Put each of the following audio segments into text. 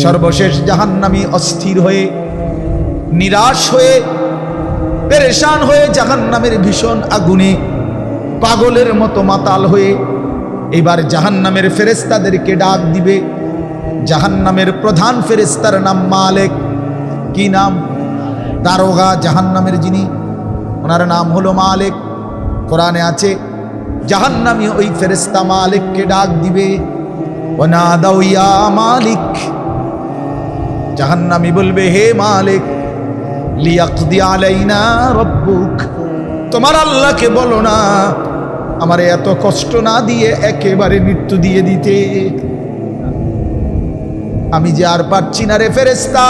সর্বশেষ জাহান্নামী অস্থির হয়ে, নিরাশ হয়ে, পেরেশান হয়ে জাহান্নামের ভীষণ আগুনে পাগলের মতো মাতাল হয়ে এবার জাহান্নামের ফেরেশতাদেরকে ডাক দিবে। জাহান্নামের প্রধান ফেরেশতার নাম মালিক। কি নাম? দারোগা জাহান্নামের যিনি, ওনার নাম হলো মালিক। কোরআনে আছে জাহান্নামী ওই ফেরেশতা মালিককে ডাক দিবে, ওয়ানাদাউ ইয়া মালিক। জাহান্নামী বলবে, হে মালিক, লিয়াকদি আলাইনা রব্বুক, তোমার আল্লাহকে বলো না আমারে এত কষ্ট না দিয়ে একেবারে মৃত্যু দিয়ে দিতে। আমি যে আর পারছি না রে ফেরেশতা,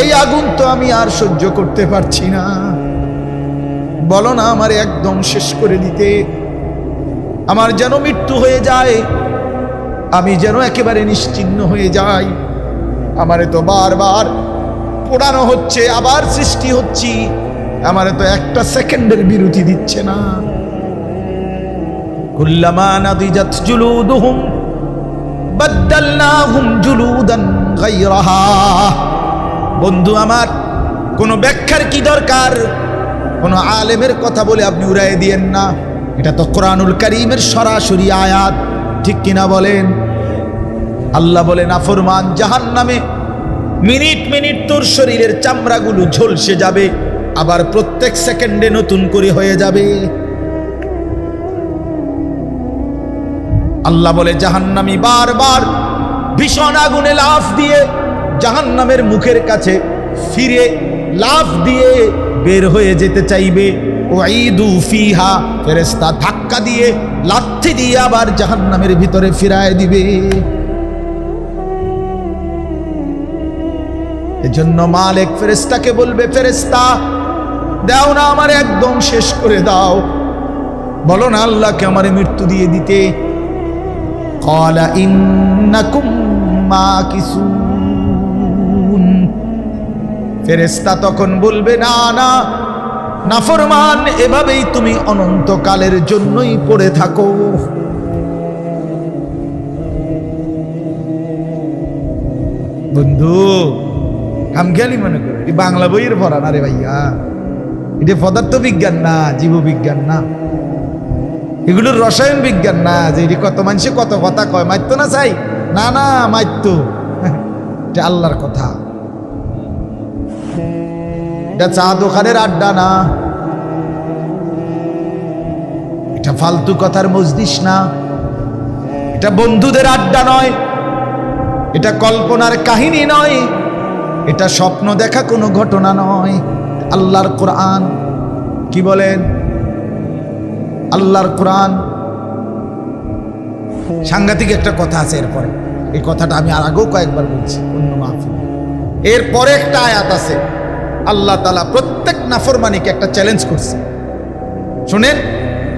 এই আগুন তো আমি আর সহ্য করতে পারছি না, বলো না আমারে একদম শেষ করে দিতে, আমার যেন মৃত্যু হয়ে যায়, আমি যেন একেবারে নিশ্চিহ্ন হয়ে যাই। আমারে তো বারবার পোড়ানো হচ্ছে, আবার সৃষ্টি হচ্ছি, আমারে তো একটা সেকেন্ডের বিরতি দিচ্ছে না। কুল্লামা নাদিজাত জুলুদুহুম বাদদালনাহুম জুলুদান গায়রাহা। বন্ধু আমার, কোনো ব্যাখ্যার কি দরকার? কোনো আলেমের কথা বলে আপনি উড়াই দিয়েন না, এটা তো কোরআনুল কারীমের সরাসরি আয়াত, ঠিক কিনা বলেন? আল্লাহ বলে নাফরমান জাহান্নামে মিনিট মিনিট তোর শরীরের চামড়াগুলো ঝলসে যাবে, আবার প্রত্যেক সেকেন্ডে নতুন করে হয়ে যাবে। আল্লাহ বলে জাহান্নামী বারবার ভীষণ আগুনে লাফ দিয়ে জাহান্নামের মুখের কাছে ফিরে লাফ দিয়ে বের হয়ে যেতে চাইবে। ওয়াইদু ফিহা, ফেরেশতা ধাক্কা দিয়ে লাথি দিয়ে আবার জাহান্নামের ভিতরে ফিরায় দিবে। এজন্য মালিক ফেরেশতাকে বলবে, ফেরেশতা দাও না আমার একদম শেষ করে দাও, বলো না আল্লাহকে আমারে মৃত্যু দিয়ে দিতে। ক্বালা ইন্নাকুম মাকিসুন, ফেরেশতা তখন বলবে, না না নাফরমান, এভাবেই তুমি অনন্তকালের জন্যই পড়ে থাকো। বন্ধু খামখেয়ালি মনে করো, এটি বাংলা বইয়ের পড়া না রে ভাইয়া, এটি পদার্থ বিজ্ঞান না, জীববিজ্ঞান না, এগুলোর রসায়ন বিজ্ঞান না যে এটি কত মানুষে কত কথা কয়, মাইতো না চাই, না না মাইতো, এটা আল্লাহর কথা। এটা চা দোকানের আড্ডা না, এটা ফালতু কথার মজলিস না, এটা বন্ধুদের আড্ডা নয়, এটা কল্পনার কাহিনী নয়, এটা স্বপ্ন দেখা কোনো ঘটনা নয়। আল্লাহর কোরআন। কি বলেন? আল্লাহর কোরআন। সাংঘাতিক একটা কথা আছে এরপরে, এই কথাটা আমি আর আগেও কয়েকবার বলছি অন্য মাহফিলে। এরপরে একটা আয়াত আছে, আল্লাহ তাআলা প্রত্যেক নাফরমানিকে একটা চ্যালেঞ্জ করছে। শুনেন,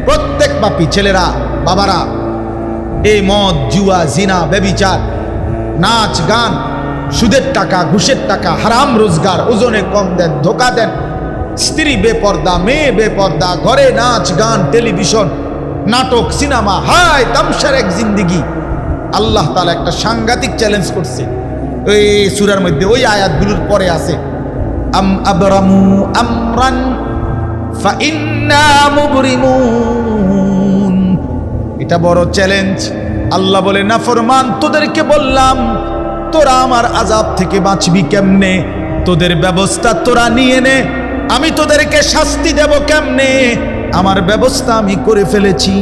প্রত্যেক পাপী ছেলেরা, বাবারা, এই মদ, জুয়া, জিনা, ব্যভিচার, নাচ গান, সুদের টাকা, ঘুষের টাকা, হারাম রোজগার, ওজনে কম দেন, ধোকা দেন, স্ত্রী বেপর্দা, মেয়ে বেপর্দা, ঘরে নাচ গান, টেলিভিশন, নাটক, সিনেমা, হায় তামসার এক জিন্দেগি। আল্লাহ তাআলা একটা সাংঘাতিক চ্যালেঞ্জ করছে ওই সূরার মধ্যে, ওই আয়াতগুলোর পরে আছে, আম আবরামু আমরান ফাইন্না মুবরিমুন। এটা বড় চ্যালেঞ্জ। আল্লাহ বলে, নাফরমান তোদেরকে বললাম তোরা আমার আযাব থেকে বাঁচবি কেমনে, তোদের ব্যবস্থা তোরা নিয়ে নে, আমি তোদেরকে শাস্তি দেব কেমনে, আমার ব্যবস্থা আমি করে ফেলেছি।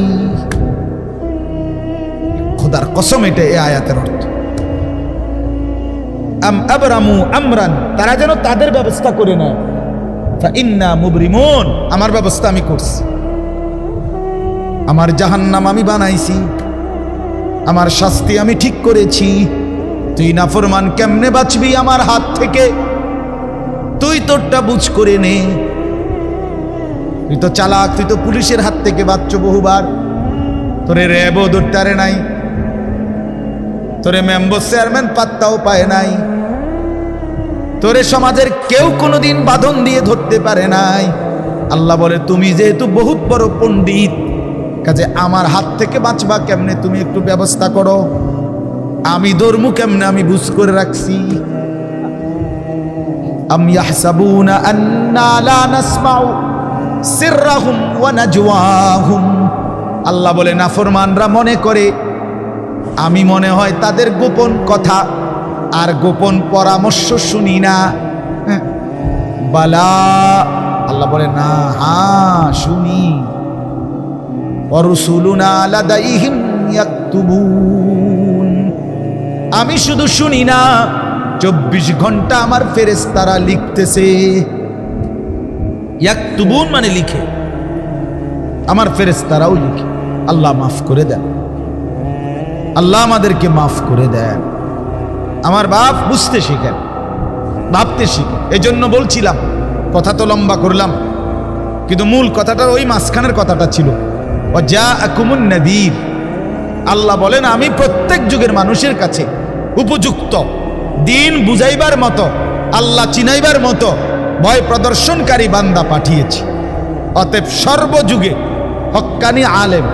খোদার কসম, এটা এই আয়াতের অর্থ। আম আবরামু আমরান, তারা যেন তাদের ব্যবস্থা করে নেয়, ফাইন্না মুবরিমুন, আমার ব্যবস্থা আমি করছি, আমার জাহান্নাম আমি বানাইছি, আমার শাস্তি আমি ঠিক করেছি। তুই নাফরমান কেমনে বাঁচবি আমার হাত থেকে, তুই তোরটা বুঝ করে নে। তুই তো চালাক, তুই তো পুলিশের হাত থেকে বাঁচছ বহুবার, তোরে র্যাবও ধরতে নাই, তোরে মেম্বার চেয়ারম্যান পাত্তাও পায় নাই, তোরে সমাজের কেউ কোনোদিন বাঁধন দিয়ে ধরতে পারে নাই। আল্লাহ বলে, তুমি যেহেতু বহুত বড় পণ্ডিত, কাজে আমার হাত থেকে বাঁচবা কেমনে তুমি একটু ব্যবস্থা করো। আমি ধর্ম কেমনে আমি বুঝ করে রাখছি। আম ইয়াহসাবুনা আন্না লা নাসমাউ সিররাহুম ওয়া নাজওয়াহুম, আল্লাহ বলে নাফরমানরা মনে করে আমি মনে হয় তাদের গোপন কথা আর গোপন পরামর্শ শুনি না। বালা, আল্লাহ বলে না, হ্যাঁ শুনি। ওয়ারুসুলুনা লাদাইহিম ইয়াকতুবুন, আমি শুধু শুনি না, 24 ঘন্টা আমার ফেরেশতারা লিখতেছে। ইয়াকতুবুন মানে লিখে, আমার ফেরেশতারাও লিখে। আল্লাহ মাফ করে দেন, আল্লাহ আমাদেরকে মাফ করে দেন। আমার বাপ বুঝতে শিখেন, ভাবতে শিখেন। এই জন্য বলছিলাম, কথা তো লম্বা করলাম, কিন্তু মূল কথাটা ওই মাঝখানের কথাটা ছিল, ওয়াজাআকুমুন নাযীর। আল্লাহ বলেন আমি প্রত্যেক যুগের মানুষের কাছে উপযুক্ত দিন বুঝাইবার মতো, আল্লাহ চিনাইবার মতো ভয় প্রদর্শনকারী বান্দা পাঠিয়েছি। অতএব সর্বযুগে হক্কানি আলেম,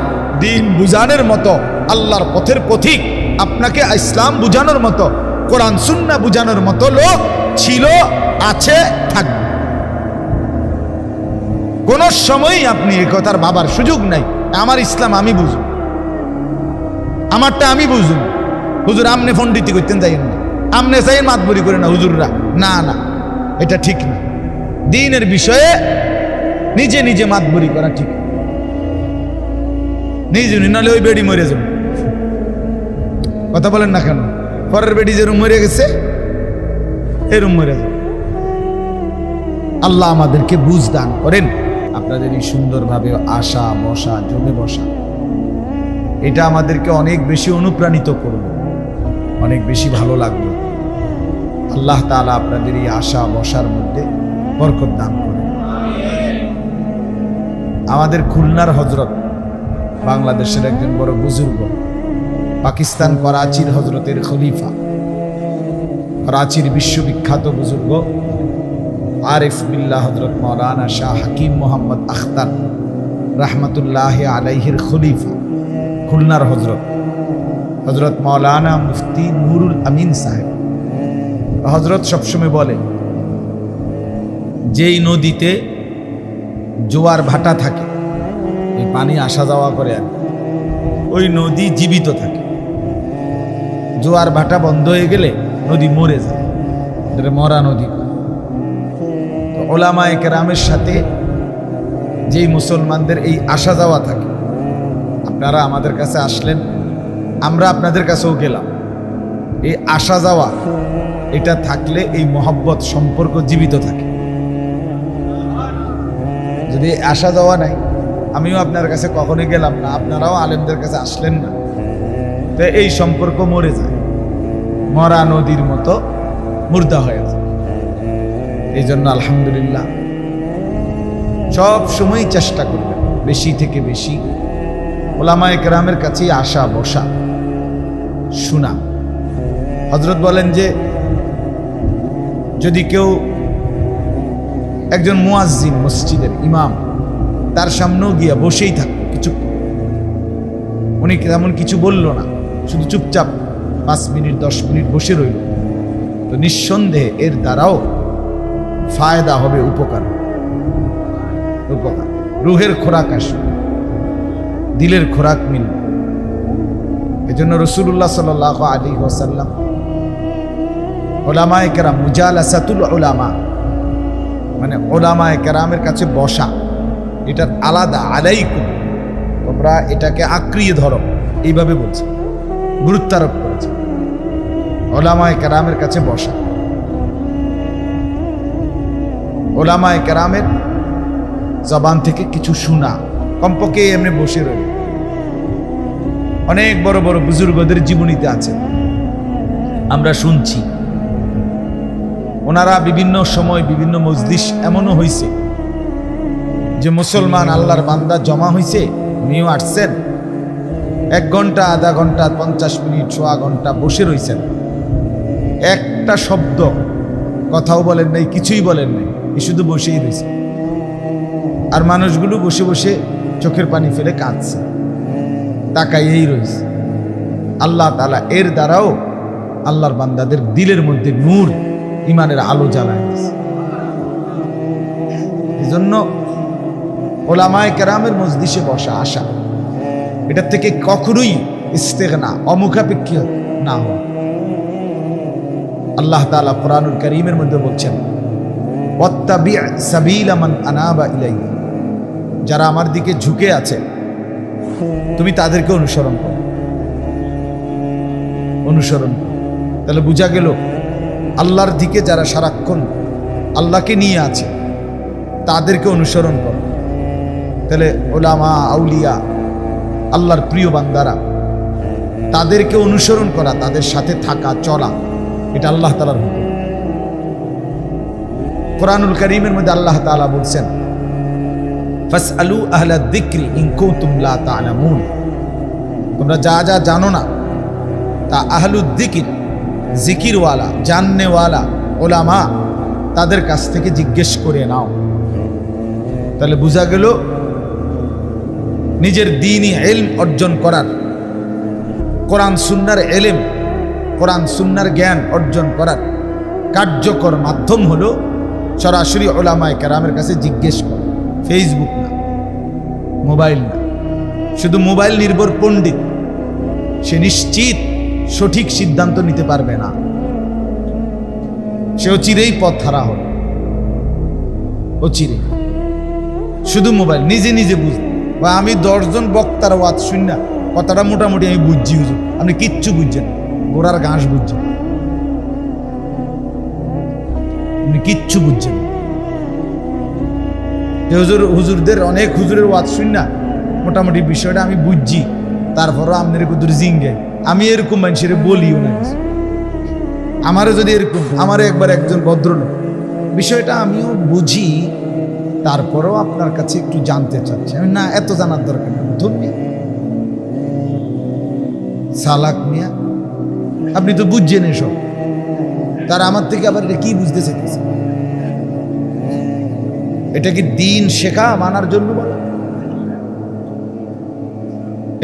দিন বুঝানোর মতো, আল্লাহর পথের পথিক, আপনাকে ইসলাম বুঝানোর মতো, কোরআন সুন্নাহ বুঝানোর মতো লোক ছিল, আছে, থাকবে। কোন সময়ই আপনি এই কথার ভাবার সুযোগ নাই আমার ইসলাম আমি বুঝুন, আমারটা আমি বুঝুন। হুজুর আমনে ফন্ডিতি করতেন যাইয়েন না, আমনে চাইয়েন মাতবরি করে না হুজুররা, না না, এটা ঠিক না। দ্বীনের বিষয়ে নিজে নিজে মাতবরি করা ঠিক, নিজে নাহলে ওই বেড়ি মরে যাবে। কথা বলেন না কেন? পরের বেড়ি যেরকম মরে গেছে এরকম মরে যাবে। আল্লাহ আমাদেরকে বুঝ দান করেন। আপনাদের এই সুন্দরভাবে আসা বসা, জমে বসা, এটা আমাদেরকে অনেক বেশি অনুপ্রাণিত করবে, অনেক বেশি ভালো লাগবে। আল্লাহ তাআলা আপনাদের এই আসা বসার মধ্যে বরকত দান করেন। আমাদের খুলনার হযরত, বাংলাদেশের একজন বড় বুজুর্গ, পাকিস্তান করাচির হযরতের খলিফা, করাচির বিশ্ববিখ্যাত বুজুর্গ আরিফ বিল্লাহ হযরত মাওলানা শাহ হাকিম মোহাম্মদ আখতার রাহমাতুল্লাহ আলাইহির খলিফা, খুলনার হযরত, হযরত মাওলানা মুফতি নুরুল আমিন সাহেব। হযরত সবসময় বলে, যেই নদীতে জোয়ার ভাটা থাকে, এই পানি আসা যাওয়া করে, আর ওই নদী জীবিত থাকে। জোয়ার ভাটা বন্ধ হয়ে গেলে নদী মরে যায়, এটা মরা নদী। তো ওলামায়ে কেরামের সাথে যেই মুসলমানদের এই আসা যাওয়া থাকে, আপনারা আমাদের কাছে আসলেন, আমরা আপনাদের কাছেও গেলাম, এই আসা যাওয়া এটা থাকলে এই মহব্বত সম্পর্ক জীবিত থাকে। যদি আসা যাওয়া নাই, আমিও আপনার কাছে কখনোই গেলাম না, আপনারাও আলেমদের কাছে আসলেন না, তো এই সম্পর্ক মরে যায়, মরা নদীর মতো মুর্দা হয়ে যায়। এই জন্য আলহামদুলিল্লাহ সব সময় চেষ্টা করবেন বেশি থেকে বেশি ওলামায়ে কেরামের কাছে আসা বসা শোনা। হযরত বলেন যে যদি কেউ একজন মুয়াজ্জিন, মসজিদের ইমাম, তার সামনেও গিয়া বসেই থাকতো কিছু, উনি তেমন কিছু বলল না, শুধু চুপচাপ 5 মিনিট 10 মিনিট বসে রইল, তো নিঃসন্দেহে এর দ্বারাও ফায়দা হবে, উপকার, উপকার, রুহের খোরাক আসবে, দিলের খোরাক মিলবে। এজন্য রাসূলুল্লাহ সাল্লাল্লাহু আলাইহি ওয়াসাল্লাম উলামায়ে কেরাম, মুজালাসাতুল উলামা মানে উলামায়ে কেরামের কাছে বসা, এটার আলাদা, আলাইকুম, তোমরা এটাকে আঁকড়িয়ে ধরো, এইভাবে বলছে, গুরুত্ব আরোপ করেছে। উলামায়ে কেরামের কাছে বসা, উলামায়ে কেরামের জবান থেকে কিছু শোনা, কমপক্ষে এমনি বসে রইল। অনেক বড় বড় বুজুর্গদের জীবনীতে আছে, আমরা শুনছি, ওনারা বিভিন্ন সময় বিভিন্ন মজলিস এমনও হয়েছে যে মুসলমান আল্লাহর বান্দা জমা হয়েছে, উনিও আসছেন, 1 ঘন্টা, আধা ঘন্টা, 50 মিনিট, 1 ঘন্টা বসে রয়েছেন, একটা শব্দ কথাও বলেন নাই, কিছুই বলেন নাই, শুধু বসেই রয়েছে। আর মানুষগুলো বসে বসে চোখের পানি ফেলে কাঁদছে, তাকাইয়েই রয়েছে। আল্লাহ তাআলা এর দ্বারাও আল্লাহর বান্দাদের দিলের মধ্যে নূর ইমানের আলো জ্বালায় দিয়েছে। এই জন্য ওলামায়ে কেরামের মজলিসে বসা আসা, এটার থেকে কখনোই ইস্তেগনা অমুখাপেক্ষী না হওয়া। আল্লাহ তাআলা কুরআনুল কারীমের মধ্যে বলছেন, ওয়াত্তাবি' সাবিলা মান আনাবা ইলাইয়া, যারা আমার দিকে ঝুঁকে আছে তুমি তাদেরকে অনুসরণ করো, অনুসরণ করো। তাহলে বোঝা গেল আল্লাহর দিকে যারা সারাক্ষণ আল্লাহকে নিয়ে আছে তাদেরকে অনুসরণ করো। তাহলে ওলামা আউলিয়া আল্লাহর প্রিয় বান্দারা, তাদেরকে অনুসরণ করা, তাদের সাথে থাকা চলা, এটা আল্লাহ তাআলার হুকুম। কুরআনুল কারীমের মধ্যে আল্লাহ তাআলা বলছেন, ফাসআলু আহলা যিকরি ইন কুনতুম লা তা'লামুন, তোমরা যা যা জানো না তা আহলুদ যিকির, জিকিরওয়ালা, জাননেওয়ালা ওলামা, তাদের কাছ থেকে জিজ্ঞেস করে নাও। তাহলে বোঝা গেল নিজের দ্বীনি ইলম অর্জন করার, কোরআন সুন্নাহর ইলম, কোরআন সুন্নাহর জ্ঞান অর্জন করার কার্যকর মাধ্যম হলো সরাসরি ওলামায়ে কেরামের কাছে জিজ্ঞেস করা। ফেসবুক না, মোবাইল না। শুধু মোবাইল নির্ভর পণ্ডিত সে নিশ্চিত সঠিক সিদ্ধান্ত নিতে পারবে না, সে চিরেই পথ হারা হবে। ও চিরে শুধু মোবাইল নিজে নিজে বুঝ, বা আমি 10 জন বক্তার ওয়াজ শুন না, কথাটা মোটামুটি আমি বুঝছি, হুজুর আপনি কিচ্ছু বুঝছেন, গোড়ার ঘাস বুঝছেন, আপনি কিচ্ছু বুঝছেন। হুজুরদের অনেক হুজুরের ওয়াজ শুন না, মোটামুটি বিষয়টা আমি বুঝছি, তারপরও আপনার কুদুর জিঙ্গে আমি এরকম মানুষের বলিও না। আমারও যদি এরকম, আমারও একবার একজন ভদ্রলোক, বিষয়টা আমিও বুঝি, তারপরেও আপনার কাছে একটু জানতে চাচ্ছি। আমি না, এত জানার দরকার নেই, ধর্মী সালাক মিয়া, আপনি তো বুঝছেন এসব, তার আমার থেকে আবার এটা কি বুঝতে চাইতেছে? এটা কি দিন শেখা মানার জন্য বলা?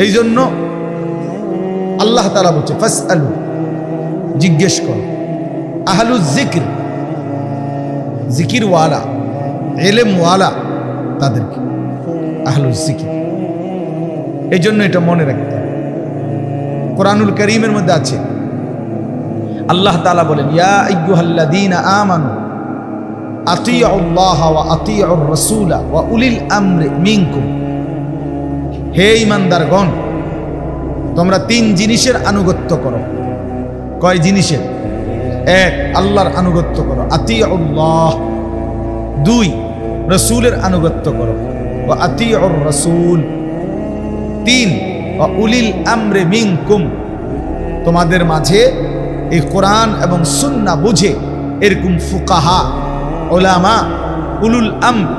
এই জন্য আল্লাহ তাআলা বলছে, ফাসআলু, জিজ্ঞেস করো, আহলুজ যিকর, জিকিরওয়ালা, ইলমওয়ালা, তাদেরকে আহলুজ যিকর। এই জন্য এটা মনে রাখতে হবে। কুরআনুল কারীমের মধ্যে আছে, আল্লাহ তাআলা বলেন, ইয়া আইয়ুহাল্লাযীনা আমানু আতিউল্লাহ ওয়া আতিউর রাসূলা ওয়া উলিল আমরি মিনকুম, হে ঈমানদারগণ তোমরা 3 জিনিসের আনুগত্য করো। কয় জিনিসের? 1, আল্লাহর আনুগত্য করো, আতিউল্লাহ। 2, রাসূলের আনুগত্য করো, ওয়া আতিউর রাসূল। 3, ওয়া উলিল আমরি মিনকুম, তোমাদের মাঝে এই কোরআন এবং সুন্নাহ বুঝে এরকম ফুকাহা, ওলামা, উলুল আমর,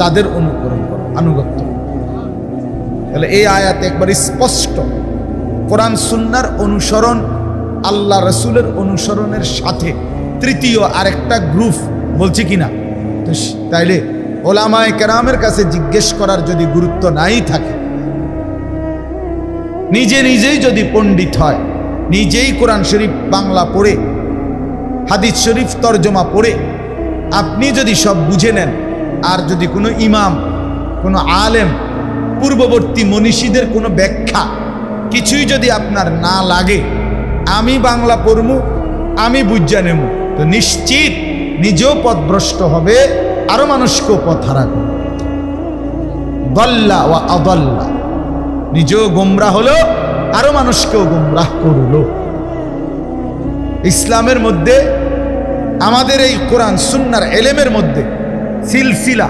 তাদের অনুকরণ করো, আনুগত্য। তাহলে এই আয়াতে একবার স্পষ্ট কোরআন সুন্নাহর অনুসরণ আল্লাহ রসুলের অনুসরণের সাথে তৃতীয় আরেকটা গ্রুপ বলছে কিনা। তো তাইলে ওলামায়ে কেরামের কাছে জিজ্ঞেস করার যদি গুরুত্ব নাই থাকে, নিজে নিজেই যদি পণ্ডিত হয়, নিজেই কোরআন শরীফ বাংলা পড়ে, হাদিস শরীফ তরজমা পড়ে আপনি যদি সব বুঝে নেন, আর যদি কোনো ইমাম, কোনো আলেম, পূর্ববর্তী মনীষীদের কোনো ব্যাখ্যা কিছুই যদি আপনার না লাগে, আমি বাংলা পড়মু, আমি বুঝা নেব, তো নিশ্চিত নিজেও পথভ্রষ্ট হবে, আরো মানুষকেও পথ হারা করবে। দল্লা ওয়া আদাল্লা, নিজেও গোমরাহ হলো, আরো মানুষকেও গোমরাহ করলো। ইসলামের মধ্যে আমাদের এই কোরআন সুন্নাহর ইলমের মধ্যে সিলসিলা,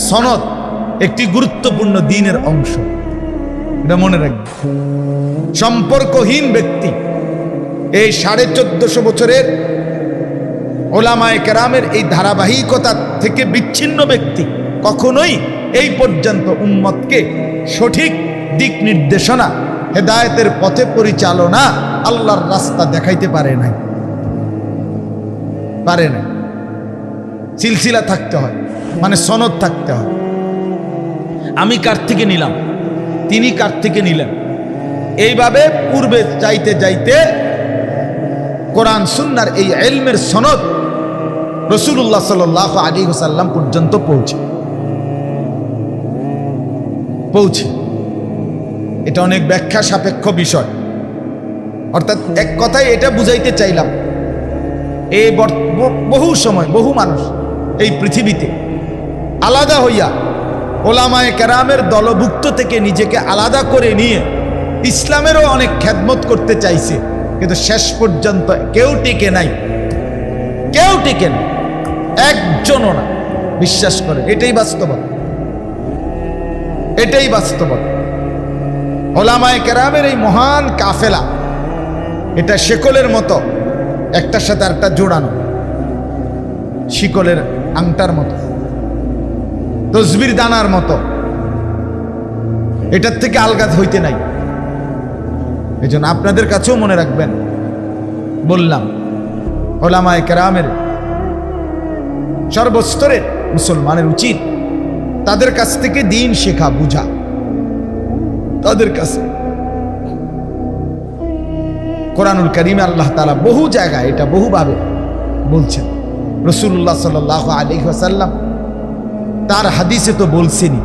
সনদ একটি গুরুত্বপূর্ণ দ্বীনের অংশ, এটা মনে রাখবে। সম্পর্কহীন ব্যক্তি, এই 1450 বছরের ওলামায়ে কেরামের এই ধারাবাহিকতা থেকে বিচ্ছিন্ন ব্যক্তি কখনোই এই পর্যন্ত উম্মতকে সঠিক দিক নির্দেশনা, হেদায়েতের পথে পরিচালনা, আল্লাহর রাস্তা দেখাইতে পারে নাই, পারে না। সিলসিলা থাকতে হয়, মানে সনদ থাকতে হয়। আমি কার থেকে নিলাম, তিনি কার থেকে নিলেন, এইভাবে পূর্বে যাইতে যাইতে কোরআন সুন্নাহর এই ইলমের সনদ রাসূলুল্লাহ সাল্লাল্লাহু আলাইহি ওয়াসাল্লাম পর্যন্ত পৌঁছে। এটা অনেক ব্যাখ্যা সাপেক্ষ বিষয়। অর্থাৎ এক কথায় এটা বুঝাইতে চাইলাম, এই বহু সময় বহু মানুষ এই পৃথিবীতে আলাদা হইয়া ওলামায়ে কেরামের দলভুক্ত থেকে নিজেকে আলাদা করে নিয়ে ইসলামেরও অনেক খেদমত করতে চাইছে, কিন্তু শেষ পর্যন্ত কেউ টিকে নাই, একজনও না। বিশ্বাস করে, এটাই বাস্তবতা। ওলামায়ে কেরামের এই মহান কাফেলা, এটা শিকলের মতো, একটার সাথে আরেকটা জোড়ানো, শিকলের আংটার মতো, তসবির দানার মতো, এটার থেকে আলগা হইতে নাই। এই জন্য আপনাদের কাছেও মনে রাখবেন, বললাম ওলামায়ে কেরামের সর্বস্তরের মুসলমানের উচিত তাদের কাছ থেকে দ্বীন শেখা, বুঝা। তাদের কাছে কোরআনুল কারীমে আল্লাহ তাআলা বহু জায়গায় এটা বহুভাবে বলছেন। রাসূলুল্লাহ সাল্লাল্লাহু আলাইহি ওয়াসাল্লাম তার হাদিসে তো বলছেনই,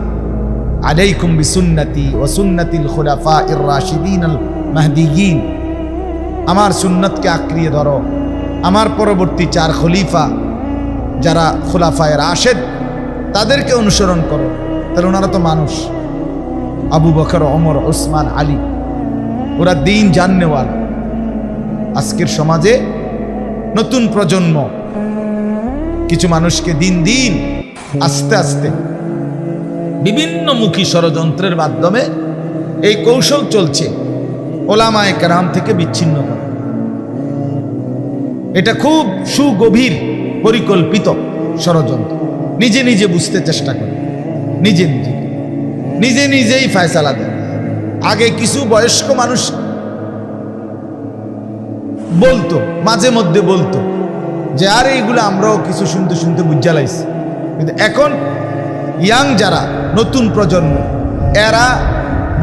আলাইকুম বিসুন্নতি ওয়া সুন্নাতিল খুলাফাইর রাশিদিন আল মাহদিয়িন, আমার সুন্নতকে আঁকড়িয়ে ধরো, আমার পরবর্তী 4 খলিফা যারা খুলাফায়ে রাশেদ তাদেরকে অনুসরণ করো। তাহলে ওনারা তো মানুষ, আবু বকর, ওমর, ওসমান, আলী, ওরা দ্বীন জাননেওয়ালা। আজকের সমাজে নতুন প্রজন্ম কিছু মানুষকে দিন আস্তে আস্তে বিভিন্ন মুখী ষড়যন্ত্রের মাধ্যমে এই কৌশল চলছে ওলামায়ে কেরাম থেকে বিচ্ছিন্ন করা। এটা খুব সুগভীর পরিকল্পিত ষড়যন্ত্র। নিজে বুঝতে চেষ্টা করে, নিজেই ফয়সালা দেয়। আগে কিছু বয়স্ক মানুষ বলতো, মাঝে মধ্যে বলতো যে আরে এইগুলো আমরাও কিছু শুনতে বুঝা লাইছি, কিন্তু এখন ইয়াং যারা নতুন প্রজন্ম, এরা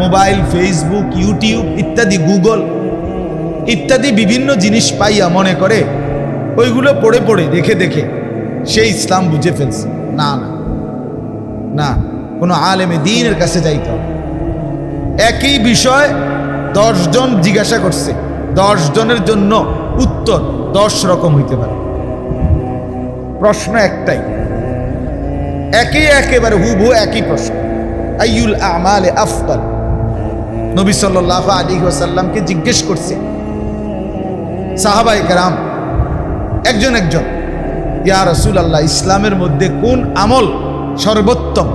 মোবাইল, ফেসবুক, ইউটিউব ইত্যাদি, গুগল ইত্যাদি বিভিন্ন জিনিস পাইয়া মনে করে ওইগুলো পড়ে দেখে সে ইসলাম বুঝে ফেলছে। না, কোনো আলেমে দ্বীনের কাছে যাইতে হবে। একই বিষয় 10 জন জিজ্ঞাসা করছে, 10 জনের জন্য উত্তর 10 রকম হইতে পারে। প্রশ্ন একটাই, একেবারে হুবহু একই প্রশ্ন, আইয়ুল আমালে আফদাল। নবী সাল্লাল্লাহু আলাইহি ওয়াসাল্লামকে জিজ্ঞেস করছে সাহাবায়ে কেরাম একজন, ইয়া রাসূলুল্লাহ, ইসলামের মধ্যে কোন আমল সর্বোত্তম?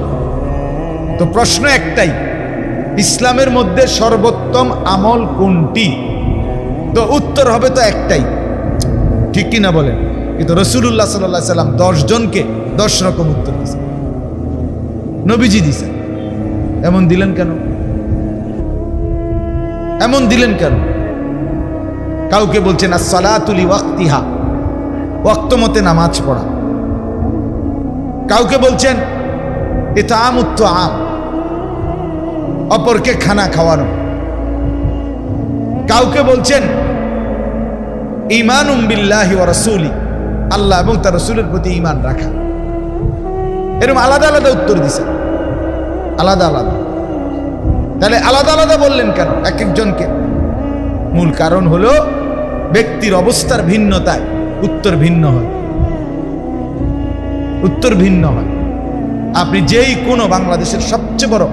তো প্রশ্ন একটাই, ইসলামের মধ্যে সর্বোত্তম আমল কোনটি? তো উত্তর হবে তো একটাই, ঠিক কি না বলেন? কিন্তু রাসূলুল্লাহ সাল্লাল্লাহু আলাইহি ওয়াসাল্লাম 10 জনকে 10 রকম উত্তর দিয়েছেন, নবীজি দিয়েছেন। এমন দিলেন কেন? কাউকে বলছেন as-salatu li waqtiha, ওয়াক্ত মতে নামাজ পড়া। কাউকে বলছেন ইতআমুত তুআম, অপরকে খানা খাওয়ানো। কাউকে বলছেন ঈমানুম বিল্লাহি ওয়া রাসূলি, আল্লাহ এবং তার রাসূলের প্রতি ঈমান রাখা। এরকম আলাদা উত্তর দিছেন, আলাদা। তাহলে আলাদা বললেন কেন এক একজনকে? মূল কারণ হলো ব্যক্তির অবস্থার ভিন্নতায় উত্তর ভিন্ন হয়। আপনি যেই কোনো বাংলাদেশের সবচেয়ে বড়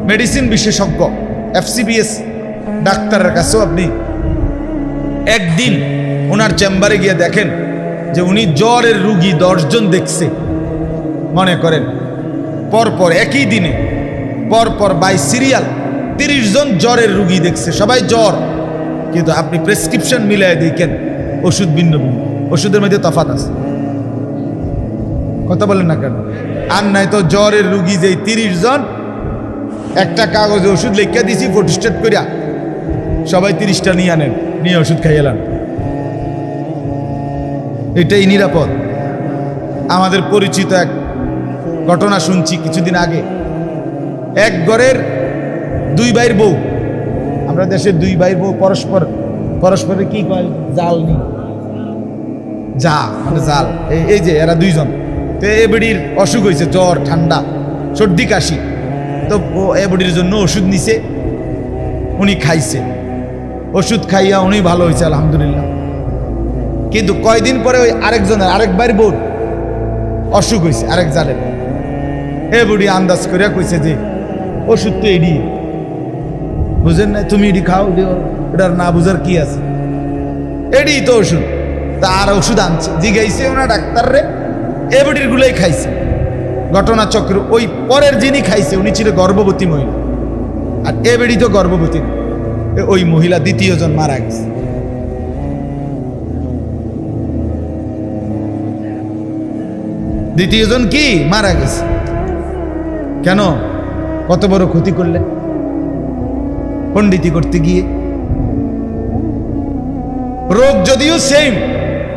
মেডিসিন বিশেষজ্ঞ FCBS ডাক্তারের কাছেও আপনি একদিন ওনার চেম্বারে গিয়ে দেখেন যে উনি জ্বরের রুগী 10 জন দেখছে, মনে করেন পরপর একই দিনে পরপর বাই সিরিয়াল 30 জন জ্বরের রুগী দেখছে, সবাই জ্বর, কিন্তু আপনি প্রেসক্রিপশন মিলাই দেখেন ওষুধ ভিন্ন, ওষুধের মধ্যে তফাৎ আছে। কথা বলেন না কেন? আর নাই তো জ্বরের রুগী যে 30 জন, একটা কাগজে ওষুধ লিখে দিছি ফটোস্টেট করিয়া, সবাই 30টা নিয়ে আনেন, নিয়ে ওষুধ খাইয়েলাম। এটাই নিরাপদ? আমাদের পরিচিত এক ঘটনা শুনছি কিছুদিন আগে, এক ঘরের 2 ভাইয়ের বউ, আমরা দেশের 2 ভাইয়ের বউ পরস্পরে কি কয়, জাল নি যা মানে জাল। এই যে এরা দুইজন, তো এ বুড়ির অসুখ হয়েছে, জ্বর ঠান্ডা সর্দি কাশি, তো ও এ বুড়ির জন্য ওষুধ নিছে, উনি খাইছে, ওষুধ খাইয়া উনি ভালো হয়েছে আলহামদুলিল্লাহ। কিন্তু কয়দিন পরে ওই আরেকজনের আরেকবার বোন অসুখ হয়েছে আরেক জালের। এ বুড়ি আন্দাজ করিয়া কইছে যে ওষুধ তো এডি, বুঝেন না তুমি এডি খাও, এটার না বুঝার কি আছে, এডি তো ওষুধ। তা আর ওষুধ আনছে, জিগাইছে ওনা ডাক্তার রে, এ বুড়ির গুলোই খাইছে। ঘটনা চক্র ওই পরের যিনি খাইছে উনি ছিল গর্ভবতী মহিলা, আর এ বেড়ি তো গর্ভবতী না। ওই মহিলা দ্বিতীয় জন মারা গেছে। দ্বিতীয় জন কি মারা গেছে কেন? কত বড় ক্ষতি করলেন পণ্ডিতি করতে গিয়ে। রোগ যদিও সেম,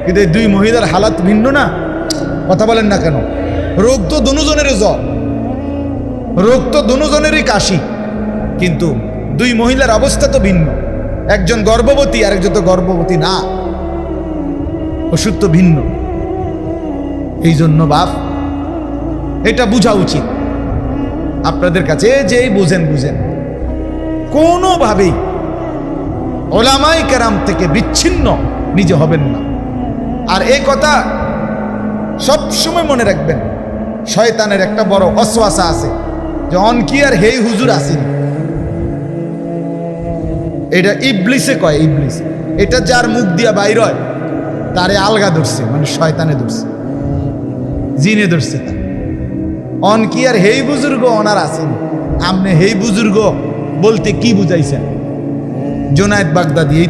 কিন্তু দুই মহিলার হালাত ভিন্ন না। কথা বলেন না কেন? রোগ তো দুজনেরই জ্বর, রোগ তো দুজনেরই কাশি, কিন্তু দুই মহিলার অবস্থা তো ভিন্ন। একজন গর্ভবতী আর একজন তো গর্ভবতী না, ওষুধ তো ভিন্ন। এই জন্য বাপ এটা বোঝা উচিত আপনাদের কাছে, যেই বুঝেন বুঝেন, কোনোভাবেই ওলামায়ে কেরাম থেকে বিচ্ছিন্ন নিজে হবেন না। আর এই কথা সবসময় মনে রাখবেন, শয়তানের একটা বড় ওয়াসওয়াসা আছে যে অনকি আর হেই হুজুর আসেনি, এটা ইবলিসে কয়, ইবলিস। এটা যার মুখ দিয়া বাইর হয় তারে আলগা ধরছে, মানে শয়তানে ধরছে, জিনে ধরছে। তার অনকি আর হেই বুজুর্গ ওনার আসেনি। আপনি হেই বুজুর্গ বলতে কি বুঝাইছেন? জুনায়েদ বাগদাদি, এই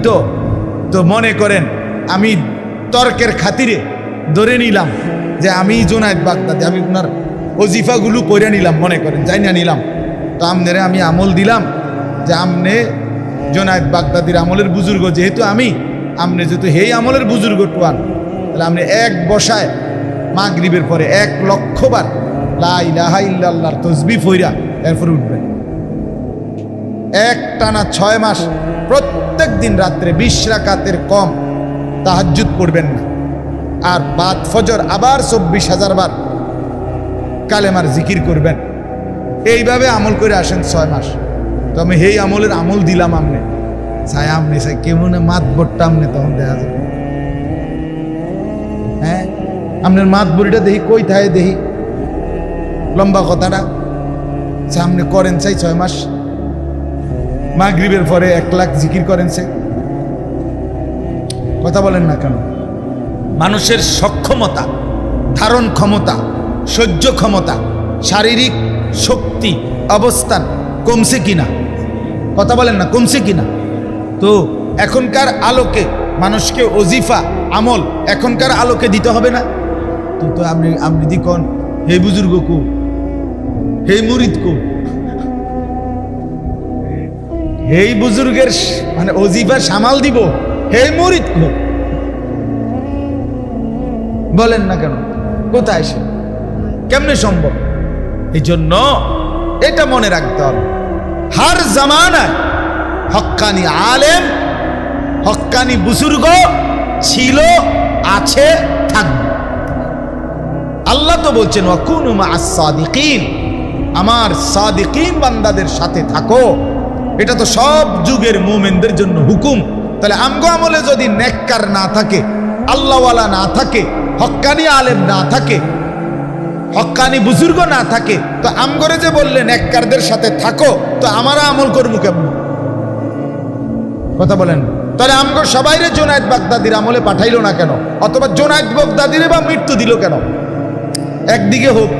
তো মনে করেন আমি তর্কের খাতিরে ধরে নিলাম যে আমি জুনায়েদ বাগদাদি, আমি ওনার ওজিফাগুলো পড়ে নিলাম, মনে করেন যাই না নিলাম, তো আমনেরে আমি আমল দিলাম যে আমনে জুনায়েদ বাগদাদির আমলের বুজুর্গ, যেহেতু আমি আমনে যেহেতু হেই আমলের বুজুর্গ টুয়ান, তাহলে আপনি এক বসায় মাগরিবের পরে 1,00,000 বার লা ইলাহা ইল্লাল্লাহর তাসবিহ পড়া এরপর উঠবেন। একটানা 6 মাস প্রত্যেক দিন রাত্রে 20 রাকাতের কম তাহাজ্জুদ পড়বেন না, আর বাদ ফজর আবার 24,000 বার কালেমার জিকির করবেন। এইভাবে আমল করে আসেন 6 মাস। তো আমি এই আমলের আমল দিলাম, আমনে চাই আমনে চাই কেমন মাত বট্টা আমনে তখন দেখা যাবে। হ্যাঁ, আপনার মাত বড়িটা দেখি কই থাকে, দেখি লম্বা কথাটা সামনে করেন চাই 6 মাস, মাগরিবের পরে 1,00,000 জিকির করেন চাই। কথা বলেন না কেন? মানুষের সক্ষমতা, ধারণ ক্ষমতা, সহ্য ক্ষমতা, শারীরিক শক্তি অবস্থান কমছে কিনা? কথা বলেন না, কমছে কিনা? তো এখনকার আলোকে মানুষকে ওজিফা আমল এখনকার আলোকে দিতে হবে না? তো আপনি দিকন হে বুজুর্গ কো, হে মুরিদ কো, হেই বুজুর্গের মানে ওজিফা সামাল দিব, হে মুরিদ কো বলেন না কেন? কোথায় সে, কেমনে সম্ভব? এই জন্য এটা মনে রাখতে হবে, হার জামানায় হক্কানি আলেম, হক্কানি বুজুর্গ ছিল, আছে, থাকবে। আল্লাহ তো বলছেন ওয়াকুনু মা'আস সাদিকিন, আমার সাদিকিন বান্দাদের সাথে থাকো। এটা তো সব যুগের মুমিনদের জন্য হুকুম। তাহলে আমগো আমলে যদি নেককার না থাকে, আল্লাহওয়ালা না থাকে, হক্কানি আলেম না থাকে, হক্কানি বুজুর্গ না থাকে, তো আমগরে যে বললেন নেককারদের সাথে থাকো, তো আমরা আমল করবো কেমন? কথা বলেন। তাহলে আমগো সবাইরে জুনায়েদ বাগদাদির আমলে পাঠাইলো না কেন? অথবা জুনায়েদ বাগদাদিরে বা মৃত্যু দিল কেন? একদিকে হোক,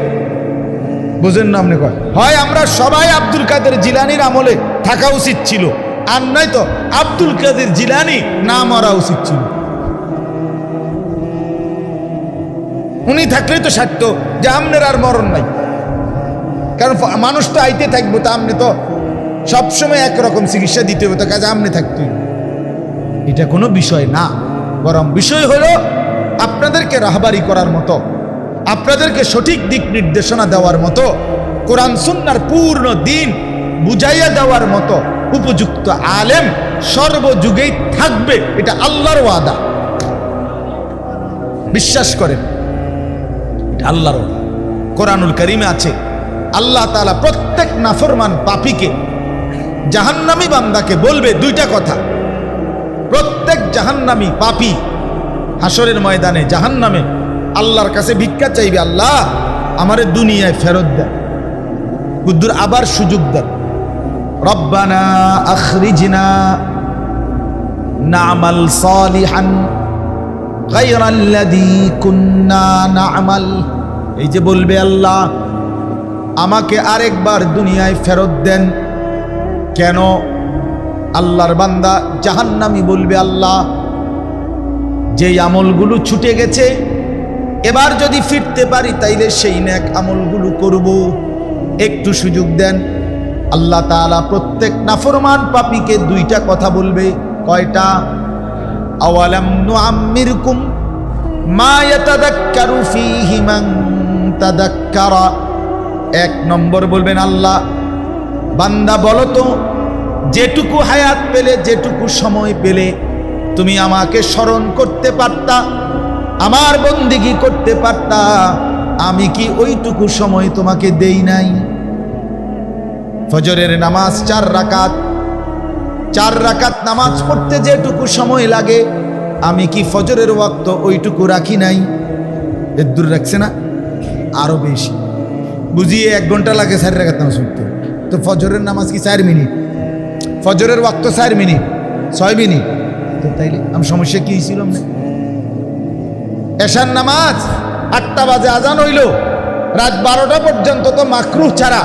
বুঝেন না আপনি? হয় আমরা সবাই আব্দুল কাদের জিলানির আমলে থাকা উচিত ছিল, আর নয় তো আব্দুল কাদের জিলানি না মরা উচিত ছিল। উনি থাকলেই তো সাধ্য যে আমনের আর মরণ নাই, কারণ মানুষ তো আইতে থাকবো, তা আমনে তো সবসময় একরকম চিকিৎসা দিতে হবে, তো কাজে আমনে থাকতে। এটা কোনো বিষয় না, বরং বিষয় হলো আপনাদেরকে রাহবারি করার মতো, আপনাদেরকে সঠিক দিক নির্দেশনা দেওয়ার মতো, কোরআন সুন্নাহর পূর্ণ দিন বুঝাইয়া দেওয়ার মতো উপযুক্ত আলেম সর্বযুগেই থাকবে, এটা আল্লাহর ওয়াদা। বিশ্বাস করেন, আল্লাহর কোরআনুল কারীমে আছে, আল্লাহ তাআলা প্রত্যেক নাফরমান পাপীকে, জাহান্নামী বান্দাকে বলবে দুইটা কথা। প্রত্যেক জাহান্নামী পাপী হাসরের ময়দানে জাহান্নামে আল্লাহর কাছে ভিক্ষা চাইবে, আল্লাহ আমারে দুনিয়ায় ফেরত দেন, কুদ্দুর আবার সুযোগ দেন। রব্বানা আখরিজনা না'মাল সালিহান গায়রাল্লাযী কুন্না না'মাল। এই যে বলবে আল্লাহ আমাকে আরেকবার দুনিয়ায় ফেরত দেন। কেন? আল্লাহর বান্দা জাহান্নামী বলবে, আল্লাহ যেই আমলগুলো ছুটে গেছে এবার যদি ফিরতে পারি তাইলে সেই নেক আমলগুলো করব, একটু সুযোগ দেন। আল্লাহ তাআলা প্রত্যেক নাফরমান পাপীকে দুইটা কথা বলবে। কয়টা? আওয়ালাম নুআম্মিরকুম মা ইয়াতাযাক্কারু ফীহি মান তাযাক্কারা। এক নম্বর বলবেন, আল্লাহ বান্দা বলো তো, যেটুকু হায়াত পেলে, যেটুকু সময় পেলে তুমি আমাকে স্মরণ করতে পারতা, আমার বন্দিগি করতে পারতা, আমি কি ওইটুকু সময় তোমাকে দেই নাই? ফজরের নামাজ 4 রাকাত, 4 রাকাত নামাজ পড়তে যেটুকু সময় লাগে আমি কি ফজরের ওয়াক্ত ওইটুকু রাখি নাই? এর দূর রাখছে না, আরো বেশি। বুঝিয়ে 1 ঘন্টা লাগে 4 রাকাত নামাজ পড়তে, তো ফজরের নামাজ কি 4 মিনিট? ফজরের ওয়াক্ত 4 মিনিট, 6 মিনিট। তো তাইলে আমি সমস্যা কি ছিল? এশার নামাজ 8টা বাজে আজান হইল, রাত 12টা পর্যন্ত তো মাকরুহ ছাড়া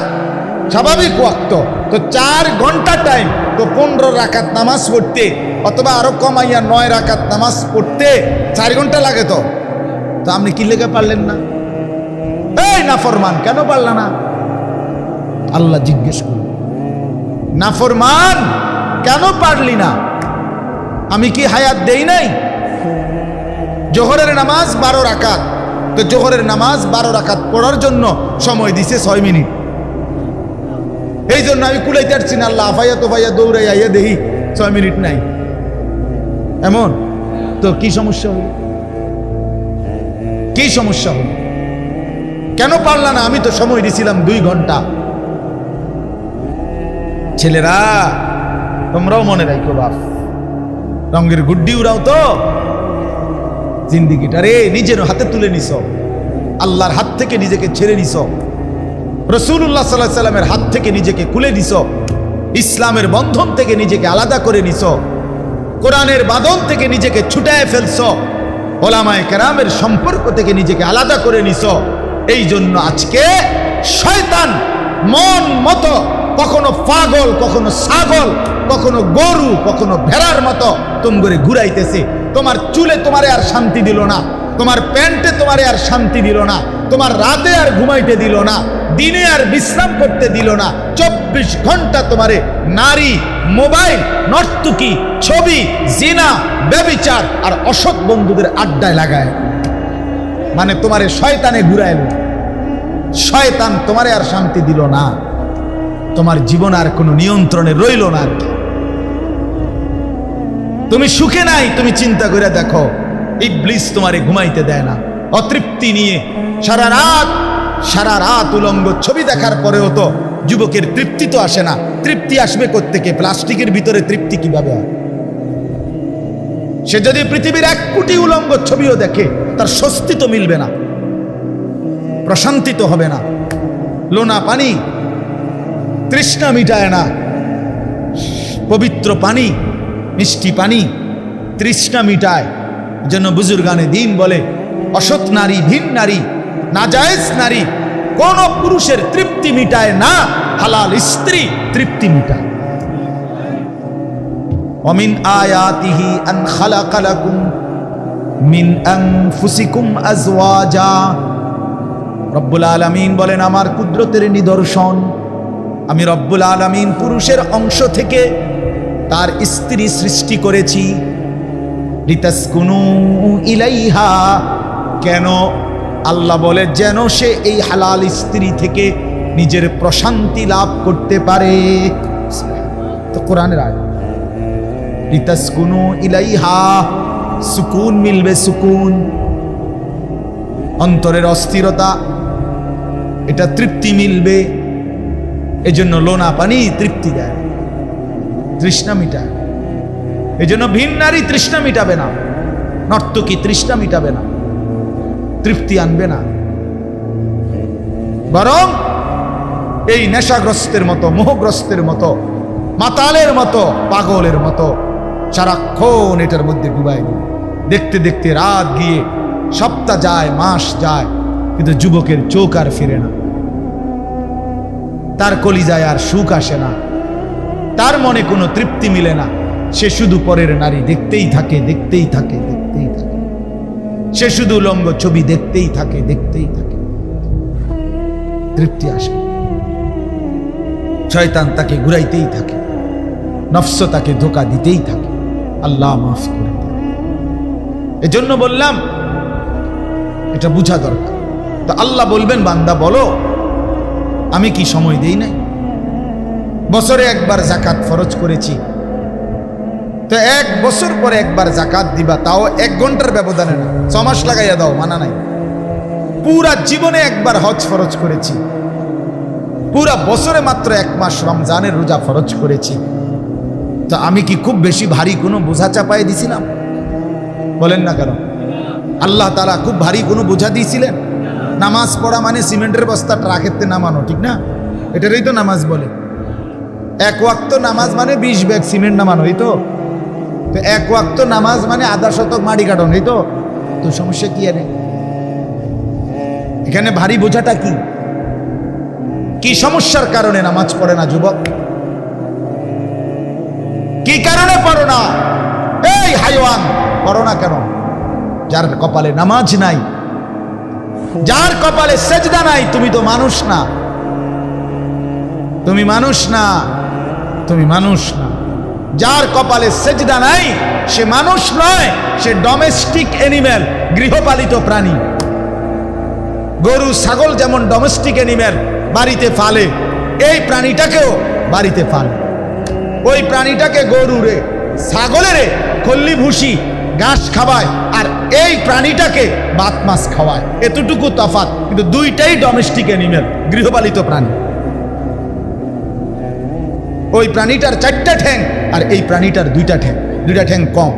স্বাভাবিক ওয়াক্ত, তো 4 ঘন্টা টাইম, তো 15 রাকাত নামাজ পড়তে অথবা আরো কমাইয়া 9 রাকাত নামাজ পড়তে 4 ঘন্টা লাগে। তো আপনি কি লেগে পারলেন না? এই নাফরমান, কেন পারলা না? আল্লাহ জিজ্ঞেস করল, নাফরমান কেন পারলি না? আমি কি হায়াত দেই নাই? জোহরের নামাজ 12 রাকাত, তো জোহরের নামাজ 12 রাকাত পড়ার জন্য সময় দিছে 6 মিনিট। এই জন্য আমি কুলাইতে পারছি না, আল্লাহ আফাইয়া তো ভাইয়া দৌড়াই আইয়া দেখি 6 মিনিট নাই। এমন তো কি সমস্যা হলো? কি সমস্যা হলো? কেন পারলা না? আমি তো সময় দিছিলাম 2 ঘন্টা। ছেলেরা তোমরাও মনে রাখো, বাপ রঙের গুড্ডি উড়াও তো, জিন্দিগিটারে নিজের হাতে তুলে নিছ, আল্লাহর হাত থেকে নিজেকে ছেড়ে নিছ, রাসূলুল্লাহ সাল্লাল্লাহু আলাইহি সাল্লামের হাত থেকে নিজেকে খুলে নিছ, ইসলামের বন্ধন থেকে নিজেকে আলাদা করে নিছ, কোরআনের বাঁধন থেকে নিজেকে ছুটায় ফেলছ, ওলামায়ে কেরামের সম্পর্ক থেকে নিজেকে আলাদা করে নিছ। এই জন্য আজকে শয়তান মন মতো কখনো পাগল, কখনো ছাগল, কখনো গরু, কখনো ভেড়ার মতো তোমরে ঘুরাইতেছে। তোমার চুলে তোমারে আর শান্তি দিল না, তোমার প্যান্টে তোমারে আর শান্তি দিল না, তোমার রাতে আর ঘুমাইতে দিল না, দিনে আর বিশ্রাম করতে দিল না। 24 ঘন্টা তোমারে নারী, মোবাইল, নর্তকী, ছবি, জিনা, ব্যভিচার আর অসৎ বন্ধুদের আড্ডায় লাগায়, মানে তোমারে শয়তানে ঘুরাইল। শয়তান তোমারে আর শান্তি দিল না, তোমার জীবন আর কোনো নিয়ন্ত্রণে রইল না। তুমি সুখে নাই, তুমি চিন্তা করে দেখো, ইবলিস তোমারে ঘুমাইতে দেয় না। অতৃপ্তি নিয়ে সারা রাত উলঙ্গ ছবি দেখার পরেও তো যুবকের তৃপ্তি তো আসে না। তৃপ্তি আসবে কোত্থেকে? প্লাস্টিকের ভিতরে তৃপ্তি কিভাবে হয়? সে যদি পৃথিবীর 1 কোটি উলঙ্গ ছবিও দেখে তার স্বস্তি তো মিলবে না, প্রশান্তি তো হবে না। লোনা পানি তৃষ্ণা মিটায় না, পবিত্র পানি, মিষ্টি পানি তৃষ্ণা মিটায়। যেন বুজুর্গানে দিন বলে, অসৎ নারী, ভিন নারী, নাজায়েজ নারী কোন পুরুষের তৃপ্তি মিটায় না, হালাল স্ত্রী তৃপ্তি মিটায়। ওমিন আয়াতিহি আন খালাকা লাকুম মিন আনফুসিকুম আজওয়াজা। রব্বুল আলামিন বলেন, আমার কুদরতের নিদর্শন, আমি রব্বুল আলামিন পুরুষের অংশ থেকে তার স্ত্রী সৃষ্টি করেছি। লিতাসকুনু ইলাইহা, কেন? আল্লাহ বলে যেন সে এই হালাল স্ত্রী থেকে নিজের প্রশান্তি লাভ করতে পারে। তো কোরআনের আয়াত, লিতাসকুনু ইলাইহা, সুকুন মিলবে, সুকুন। অন্তরের অস্থিরতা, এটা তৃপ্তি মিলবে, এজন্য লোনা পানি তৃপ্তি দেয়, তৃষ্ণা মিটায়। এজন্য ভিন নারী তৃষ্ণা মিটাবে না, নর্তকী তৃষ্ণা মিটাবে না, তৃপ্তি আনবে না, বরং এই নেশাগ্রস্তের মতো, মোহগ্রস্তের মতো, মাতালের মতো, পাগলের মতো সারাক্ষণ এটার মধ্যে ডুবাই দিবে। দেখতে দেখতে রাত গিয়ে সপ্তাহ যায়, মাস যায়, কিন্তু যুবকের চোখ আর ফিরে না, তার কলিজায় আর সুখ আসে না, তার মনে কোনো তৃপ্তি মিলে না। সে শুধু পরের নারী দেখতেই থাকে, দেখতেই থাকে, দেখতেই থাকে। সে শুধু উলঙ্গ ছবি দেখতেই থাকে, দেখতেই থাকে, তৃপ্তি আসে। শয়তান তাকে ঘুরাইতেই থাকে, নফস তাকে ধোঁকা দিতেই থাকে। আল্লাহ মাফ করে দেন। এজন্য বললাম এটা বুঝা দরকার। তো আল্লাহ বলবেন, বান্দা বলো আমি কি সময় দেই নাই? বছরে একবার জাকাত ফরজ করেছি, তো 1 বছর পরে একবার জাকাত দিবা, তাও 1 ঘন্টার ব্যবধানে না, 6 মাস লাগাইয়া দাও, মানা নাই। পুরা জীবনে একবার হজ ফরজ করেছি, পুরা বছরে মাত্র 1 মাস রমজানের রোজা ফরজ করেছি, তো আমি কি খুব বেশি ভারী কোনো বোঝা চাপাই দিছিলাম? বলেন না কেন? আল্লাহ তাআলা খুব ভারী কোনো বোঝা দিয়েছিলেন? নামাজ পড়া মানে সিমেন্টের বস্তা ট্রাকেতে নামানো, ঠিক না? এটারই তো নামাজ বলে। 1 ওয়াক্ত নামাজ মানে 20 ব্যাগ সিমেন্ট নামানো, এই তো। 1 ওয়াক্ত নামাজ মানে আধা শতক মাটি কাটন, এই তো। তো সমস্যা কি আরে? এখানে ভারী বোঝাটা কি? কি সমস্যার কারণে নামাজ পড়ে না যুবক? কি কারণে পড়ো না? এই হাইওয়ান, পড়ো না কেন? যার কপালে নামাজ নাই, যার কপালে সেজদা নাই, তুমি তো মানুষ না, তুমি মানুষ না, তুমি মানুষ না। যার কপালে সেজদা নাই সে মানুষ নয়, সে ডোমেস্টিক অ্যানিম্যাল, গৃহপালিত প্রাণী। গরু ছাগল যেমন ডোমেস্টিক অ্যানিম্যাল, বাড়িতে ফালে, এই প্রাণীটাকেও বাড়িতে ফালে। ওই প্রাণীটাকে গরুরে, ছাগলেরে খল্লি ভুসি ঘাস খাওয়ায়, আর এই প্রাণীটাকে ভাত মাছ খাওয়ায়, এতটুকু তফাৎ, কিন্তু দুইটাই ডোমেস্টিক অ্যানিম্যাল, গৃহপালিত প্রাণী। ওই প্রাণীটার 4টা ঠ্যাং আর এই প্রাণীটার 2টা ঠ্যাং, 2টা ঠ্যাং কম।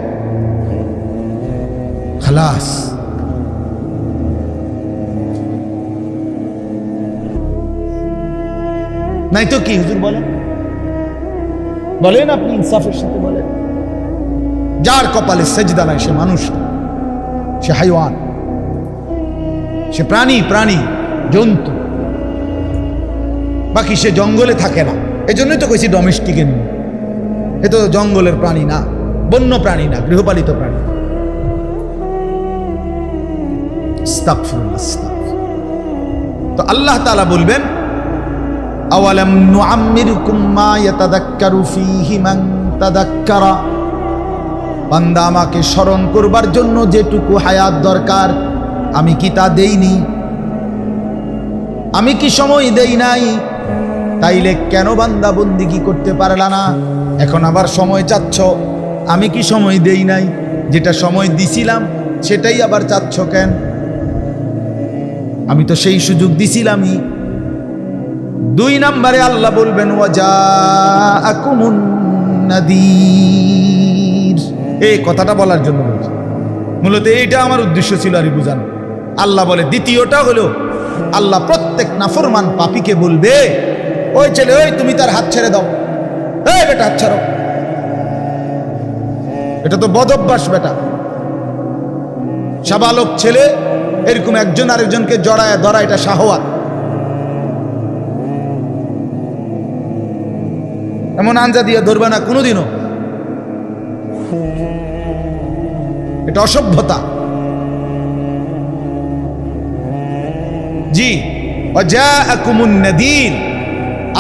খালাস। নাই তো কি হুজুর বলেন? বলেন আপনি ইনসাফের সাথে বলেন। যার কপালে সেজদা নাই সে মানুষ না, সে হাইওয়ান, সে প্রাণী, প্রাণী জন্তু। বাকি সে জঙ্গলে থাকে না, এই জন্যই তো কইছি ডোমেস্টিক এনিম্যাল। এ তো জঙ্গলের প্রাণী না, বন্য প্রাণী না, গৃহপালিত প্রাণী। তো আল্লাহ তাআলা বলবেন, আওয়ালাম নুআম্মিরকুম মা ইয়াতাযাক্কারু ফীহি মান তাযাক্কারা। বান্দা, আমাকে স্মরণ করবার জন্য যেটুকু হায়াত দরকার আমি কি তা দেইনি? আমি কি সময় দেই নাই? তাইলে কেন বান্দা বন্দিগি করতে পারলা না? এখন আবার সময় চাচ্ছ। আমি কি সময় দেই নাই? যেটা সময় দিছিলাম সেটাই আবার চাচ্ছ কেন? আমি তো সেই সুযোগ দিছিলামই। 2 নম্বরে আল্লাহ বলবেন, ওয়াজাআকুমুন নাযীর। এই কথাটা বলার জন্য বলছি, মূলত এইটা আমার উদ্দেশ্য ছিল আর বুঝানো। আল্লাহ বলে, দ্বিতীয়টা হলো আল্লাহ প্রত্যেক নাফরমান পাপীকে বলবে, ওই ছেলে, ওই তুমি তার হাত ছেড়ে দাও, এই বেটা হাত ছাড়ো। এটা তো বদ অভ্যাস বেটা। সাবালক ছেলে এরকম একজন আরেকজনকে জড়ায় ধরা, এটা শাহওয়াত। এমন আঞ্জা দিয়ে ধরবে না কোনোদিনও, এটা অসভ্যতা। জি, ওয়াজাআকুমুন নাযীর।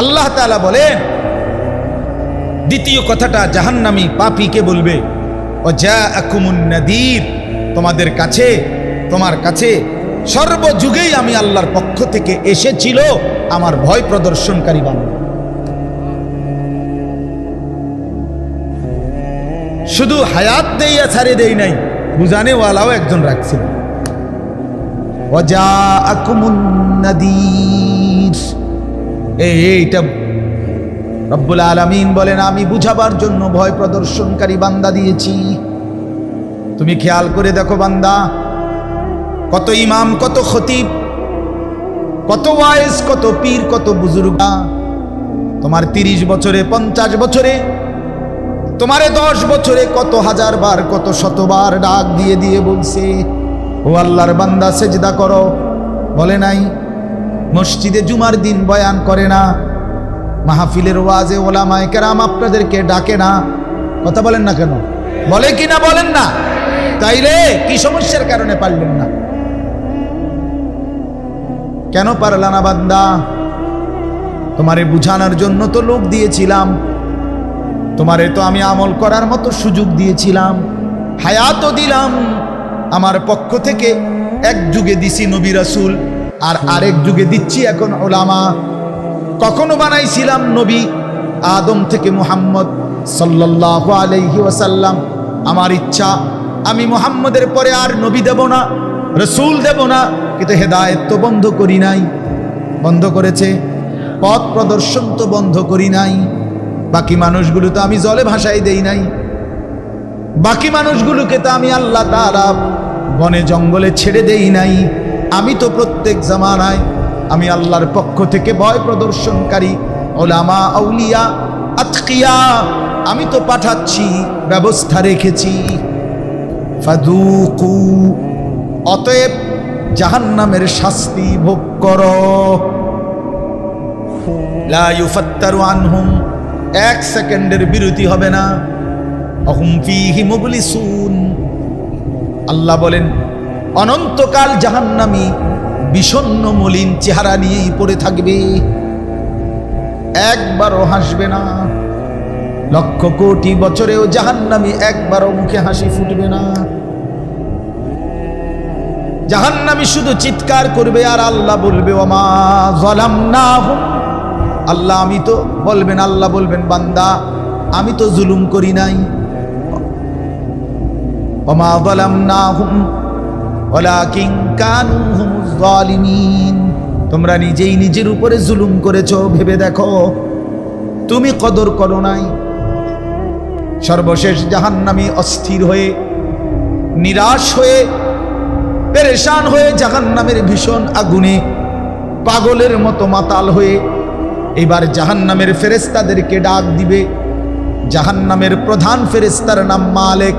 আল্লাহ তাআলা বলেন, দ্বিতীয় কথাটা জাহান্নামী পাপীকে বলবে, ওয়াজাআকুমুন নাযীর। তোমাদের কাছে, তোমার কাছে সর্বযুগেই আমি আল্লাহর পক্ষ থেকে এসেছিল আমার ভয় প্রদর্শনকারী বান্দা। শুধু হায়াত দেইয়া ছাড়ে দেই নাই, বুঝানেওয়ালাও একজন রাখছিল। ওয়াজাআকুমুন নাদীর। এইটা রব্বুল আলামিন বলেন আমি বুঝাবার জন্য ভয় প্রদর্শনকারী বান্দা দিয়েছি। তুমি খেয়াল করে দেখো বান্দা, কত ইমাম, কত খতিব, কত ওয়াইজ, কত পীর, কত বুজুর্গ তোমার 30 বছরে, 50 বছরে, তোমারে 10 বছরে কত হাজার বার, কত শতবার ডাক দিয়ে দিয়ে বলছে ও আল্লাহর বান্দা সেজদা করো, বলে নাই? মসজিদে জুমার দিন বয়ান করে না? মাহফিলের ওয়াজে ওলামায়ে কেরাম আপনাদেরকে ডাকে না? কথা বলেন না কেন? বলে কি না বলেন না? তাইলে কি সমস্যার কারণে পারলেন না? কেন পারলা না বান্দা? তোমারে বুঝানোর জন্য তো লোক দিয়েছিলাম, তোমারে তো আমি আমল করার মতো সুযোগ দিয়েছিলাম, হায়াতও দিলাম। আমার পক্ষ থেকে এক যুগে দিছি নবী রাসূল, আর আরেক যুগে দিচ্ছি এখন উলামা। কখনো বানাইছিলাম নবী আদম থেকে মুহাম্মদ সাল্লাল্লাহু আলাইহি ওয়াসাল্লাম। আমার ইচ্ছা আমি মুহাম্মদের পরে আর নবী দেব না, রাসূল দেব না, কিন্তু হেদায়েত তো বন্ধ করি নাই। বন্ধ করেছে? পথ প্রদর্শন তো বন্ধ করি নাই। বাকি মানুষগুলো তো আমি জলে ভাসাই দেই নাই। বাকি মানুষগুলোকে তো আমি আল্লাহ তাআলা বনে জঙ্গলে ছেড়ে দেই নাই। আমি তো প্রত্যেক জামানায় আমি আল্লাহর পক্ষ থেকে ভয় প্রদর্শনকারী উলামা, আউলিয়া, আতকিয়া আমি তো পাঠাচ্ছি, ব্যবস্থা রেখেছি। ফাদুকু, অতএব জাহান্নামের শাস্তি ভোগ করো। লা ইউফাত্তারু আনহুম, 1 সেকেন্ডের বিরতি হবে না। অহুম ফীহি মুবলিসুন, আল্লাহ বলেন অনন্তকাল জাহান্নামী বিষণ্ণ মলিন চেহারা নিয়েই পড়ে থাকবে, একবারও হাসবে না। লক্ষ কোটি বছরেও জাহান্নামী একবারও মুখে হাসি ফুটবে না। জাহান্নামী শুধু চিৎকার করবে আর আল্লাহ বলবে ওমা যালামনাহুম, আল্লাহ আমি তো বলবেন, আল্লাহ বলবেন বান্দা আমি তো জুলুম করি নাই। ওমা যালামনাহুম ওয়ালাকিন কানু হুমুজ জালিমিন, তোমরা নিজেই নিজের উপরে জুলুম করেছো, ভেবে দেখো, তুমি কদর করো নাই। সর্বশেষ জাহান্নামী অস্থির হয়ে, নিরাশ হয়ে, পেরেশান হয়ে জাহান্নামের ভীষণ আগুনে পাগলের মতো মাতাল হয়ে এবার জাহান্নামের ফেরেশতাদেরকে ডাক দিবে। জাহান্নামের প্রধান ফেরেশতার নাম মালিক।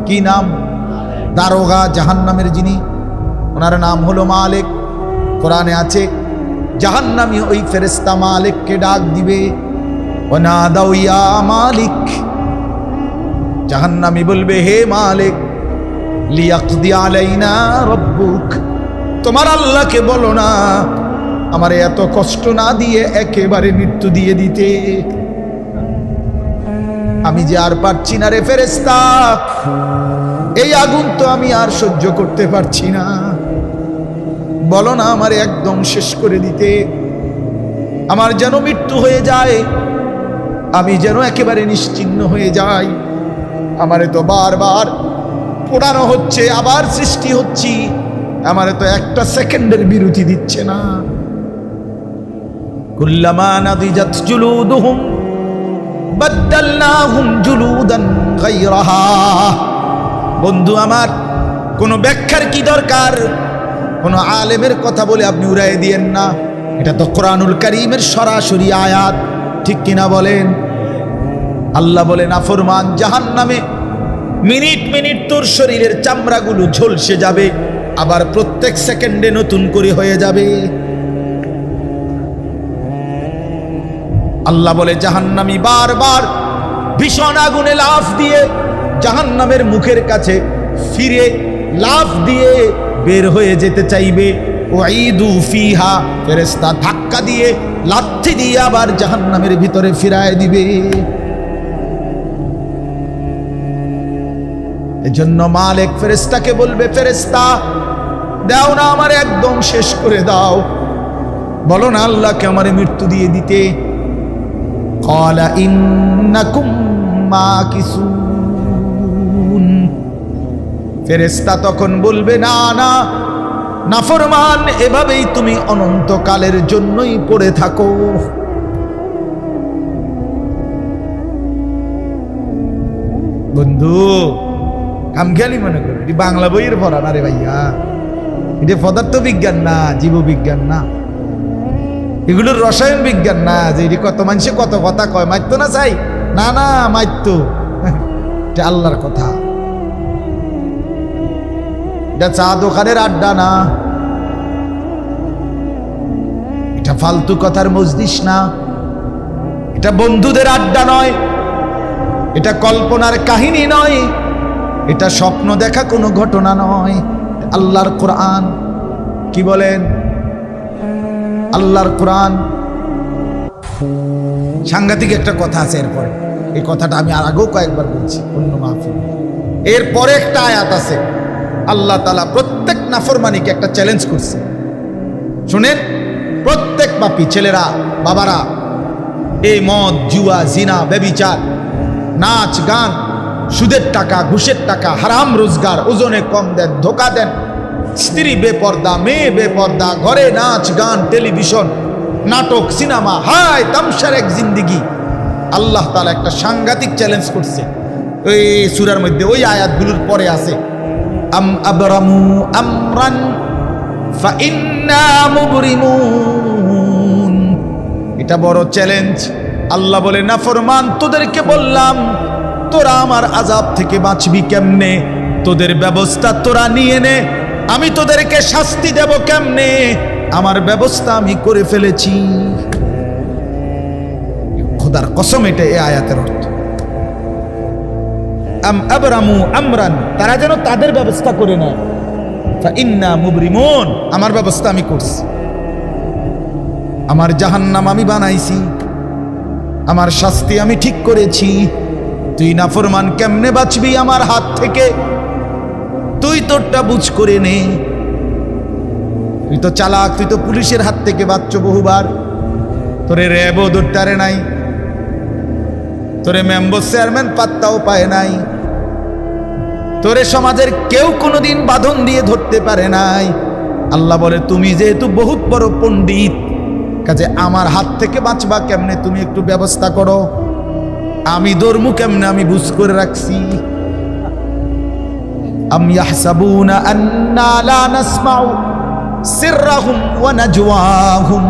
কি নাম? দারোগা জাহান্নামের যিনি, ওনার নাম হলো মালিক। কোরআনে আছে জাহান্নামী ওই ফেরেশতা মালিককে ডাক দিবে, ওয়ানাদাউ ইয়া মালিক। জাহান্নামী বলবে হে মালিক, লিয়াকদি আলাইনা রব্বুক, তোমার আল্লাহকে বলো না আমারে এত কষ্ট না দিয়ে একেবারে মৃত্যু দিয়ে দিতে। আমি যে আর পারছি না রে ফেরেশতা, এই আগুন তো আমি আর সহ্য করতে পারছি না, বলো না আমারে একদম শেষ করে দিতে, আমার যেন মৃত্যু হয়ে যায়, আমি যেন একেবারে নিশ্চিহ্ন হয়ে যাই। আমারে তো বারবার পোড়ানো হচ্ছে, আবার সৃষ্টি হচ্ছি, আমারে তো একটা সেকেন্ডের বিরতি দিচ্ছে না। কুল্লামা নাদিজাত জুলুদুহুম বাদদালনাহুম জুলুদান গায়রাহা। বন্ধু আমার, কোনো ব্যাখ্যার কি দরকার? কোনো আলেমের কথা বলে আপনি উড়াই দিয়েন না, এটা তো কোরআনুল কারীমের সরাসরি আয়াত, ঠিক কিনা বলেন? আল্লাহ বলেন নাফরমান জাহান্নামে মিনিট মিনিট তোর শরীরের চামড়াগুলো ঝলসে যাবে, আবার প্রত্যেক সেকেন্ডে নতুন করে হয়ে যাবে। আল্লাহ বলে জাহান্নামী বারবার ভীষণ আগুনে লাফ দিয়ে জাহান্নামের মুখের কাছে ফিরে লাফ দিয়ে বের হয়ে যেতে চাইবে। ওয়াইদু ফিহা, ফেরেশতা ধাক্কা দিয়ে লাথি দিয়ে আবার জাহান্নামের ভিতরে ফিরায় দিবে। এজন্য মালিক ফেরেশতাকে বলবে, ফেরেশতা দাও না আমার একদম শেষ করে দাও, বলো না আল্লাহকে আমারে মৃত্যু দিয়ে দিতে। ক্বালা ইন্নাকুম মাকিসুন, ফেরেশতা তখন বলবে না না, নাফরমান এভাবেই তুমি অনন্তকালের জন্যই পড়ে থাকো। বন্ধু কামখেয়ালি মনে করো, এটি বাংলা বইয়ের পড়া না রে ভাইয়া, এটা পদার্থ বিজ্ঞান না, জীববিজ্ঞান না, এগুলোর রসায়ন বিজ্ঞান না যে এটি কত মানুষে কত কথা কয়, মাইতো না চাই, না না মাইতো, এটা আল্লাহর কথা। এটা চা দোকানের আড্ডা না, এটা ফালতু কথার মজলিস না, এটা বন্ধুদের আড্ডা নয়, এটা কল্পনার কাহিনী নয়, এটা স্বপ্ন দেখা কোনো ঘটনা নয়। আল্লাহর কোরআন। কি বলেন? আল্লাহর কোরআন। সাংঘাতিক একটা কথা আছে এরপরে, এই কথাটা আমি আর আগেও কয়েকবার বলছি অন্য মাহফিল। এরপরে একটা আয়াত আছে, আল্লাহ তাআলা প্রত্যেক নাফরমানিকে একটা চ্যালেঞ্জ করছে। শুনেন, প্রত্যেক পাপী ছেলেরা, বাবারা, এই মদ, জুয়া, জিনা, ব্যভিচার, নাচ গান, সুদের টাকা, ঘুষের টাকা, হারাম রোজগার, ওজনে কম দেন, ধোকা দেন, স্ত্রী বেপর্দা, মেয়ে বেপর্দা, ঘরে নাচ গান, টেলিভিশন, নাটক, সিনেমা, হায় তামসার এক জিন্দিগি। আল্লাহ তাআলা একটা সাংঘাতিক চ্যালেঞ্জ করছে ওই সূরার মধ্যে, ওই আয়াতগুলোর পরে আছে, আম আবরামু আমরান ফাইন্না মুবরিমুন। এটা বড় চ্যালেঞ্জ। আল্লাহ বলে, নাফরমান তোদেরকে বললাম তোরা আমার আযাব থেকে বাঁচবি কেমনে, তোদের ব্যবস্থা তোরা নিয়ে নে, আমি তোদেরকে শাস্তি দেব কেমনে, আমার ব্যবস্থা আমি করে ফেলেছি। খোদার কসম, এটা এই আয়াতের অর্থ। আম আবরামু আমরান, তারা যেন তাদের ব্যবস্থা করে নেয়, ফাইন্না মুবরিমুন, আমার ব্যবস্থা আমি করছি, আমার জাহান্নাম আমি বানাইছি, আমার শাস্তি আমি ঠিক করেছি। তুই নাফরমান কেমনে বাঁচবি আমার হাত থেকে, তুই তোরটা বুঝ করে নে। তুই তো চালাক, তুই তো পুলিশের হাত থেকে বাঁচছ বহুবার, তোরে র্যাবও ধরতে নাই, তোরে মেম্বার চেয়ারম্যান পাত্তাও পায় নাই, তোরে সমাজের কেউ কোনোদিন বাঁধন দিয়ে ধরতে পারে নাই। আল্লাহ বলে, তুমি যেহেতু বহুত বড় পণ্ডিত, কাজে আমার হাত থেকে বাঁচবা কেমনে তুমি একটু ব্যবস্থা করো, আমি ধর্ম কেমনে আমি বুঝ করে রাখছি। আম ইয়াহসাবুনা আন্না লা নাসমাউ সিররাহুম ওয়া নাজওয়াহুম।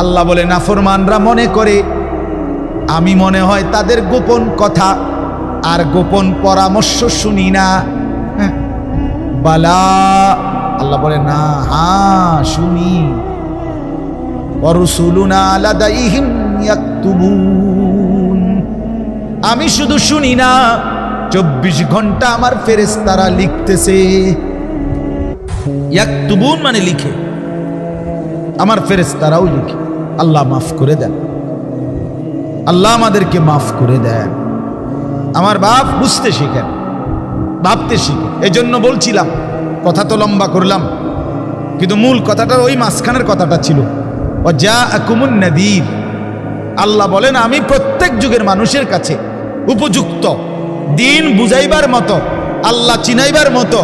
আল্লাহ বলে, নাফরমানরা মনে করে আমি মনে হয় তাদের গোপন কথা আর গোপন পরামর্শ শুনি না। বালা, আল্লাহ বলে, না, হ্যাঁ শুনি। ওয়ারুসুলুনা লাদাইহিম ইয়াকতুবুন, আমি শুধু শুনি না, 24 ঘন্টা আমার ফেরেশতারা লিখতেছে। ইয়াকতুবুন মানে লিখে, আমার ফেরেশতারাও লিখে। আল্লাহ মাফ করে দেন, আল্লাহ আমাদেরকে মাফ করে দেন। আমার বাপ বুঝতে শিখেন, ভাবতে শিখেন। এজন্য বলছিলাম, কথা তো লম্বা করলাম, কিন্তু মূল কথাটা ওই মাঝখানের কথাটা ছিল, ওয়াজাআকুমুন নাযীর। আল্লাহ বলেন, আমি প্রত্যেক যুগের মানুষের কাছে উপযুক্ত দিন বুঝাইবার মতো, আল্লাহ চিনাইবার মতো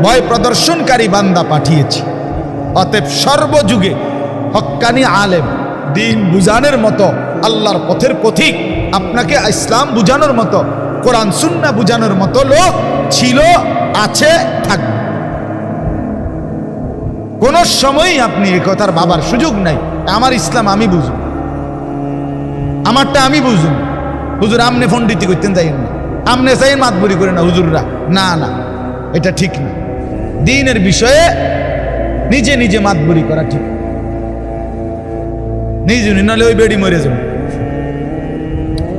ভয় প্রদর্শনকারী বান্দা পাঠিয়েছি। অতএব সর্বযুগে হক্কানি আলেম, দিন বুঝানোর মতো, আল্লাহর পথের পথিক, আপনাকে ইসলাম বুঝানোর মতো, কোরআন সুন্নাহ বুঝানোর মতো লোক ছিল, আছে, থাকবে। কোন সময়ই আপনি এ কথার ভাবার সুযোগ নাই আমার ইসলাম আমি বুঝব, আমারটা আমি বুঝুন। হুজুর আমনে পণ্ডিতি করতেন যাইন না, আমনে চাই মাতবরি করে না হুজুররা, না না, এটা ঠিক না। দ্বীনের বিষয়ে নিজে নিজে মাতবরি করা ঠিক, নিজে নাহলে ওই বেড়ি মরে যাবে।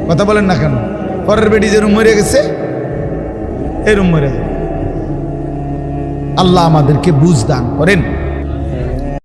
কথা বলেন না কেন? পরের বেড়ি যেরকম মরে গেছে এরকম মরে যাবে। আল্লাহ আমাদেরকে বুঝ দান করেন।